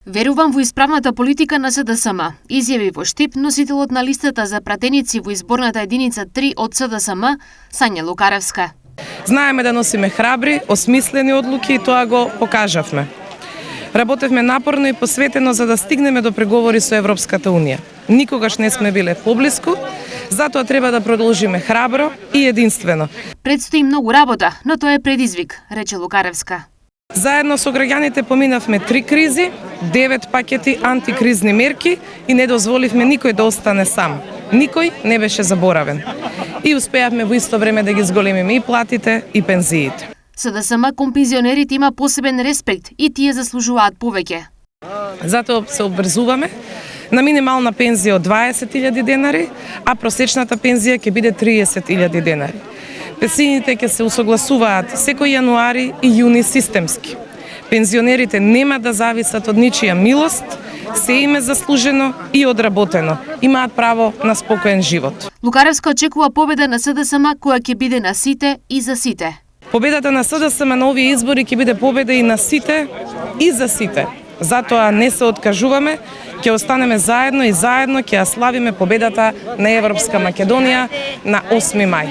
Верувам во исправната политика на СДСМ, изјави во Штип носителот на листата за пратеници во изборната единица 3 од СДСМ, Сања Лукаревска. Знаеме да носиме храбри, осмислени одлуки и тоа го покажавме. Работевме напорно и посветено за да стигнеме до преговори со Европската Унија. Никогаш не сме биле поблиску, затоа треба да продолжиме храбро и единствено. Предстои многу работа, но тоа е предизвик, рече Лукаревска. Заедно со граѓаните поминавме 3 кризи, 9 пакети антикризни мерки и не дозволивме никој да остане сам. Никој не беше заборавен. И успеавме во исто време да ги зголемиме и платите и пензиите. СДСМ кон пензионерите има посебен респект и тие заслужуваат повеќе. Затоа се обврзуваме на минимална пензија од 20.000 денари, а просечната пензија ќе биде 30.000 денари. Пенсиите ќе се усогласуваат секој јануари и јуни системски. Пензионерите нема да зависат од ничија милост, се им е заслужено и одработено. Имаат право на спокоен живот. Лукаревска очекува победа на СДСМ која ќе биде на сите и за сите. Победата на СДСМ на овие избори ќе биде победа и на сите и за сите. Затоа не се откажуваме, ќе останеме заедно и заедно ќе ја славиме победата на Европска Македонија на 8 мај.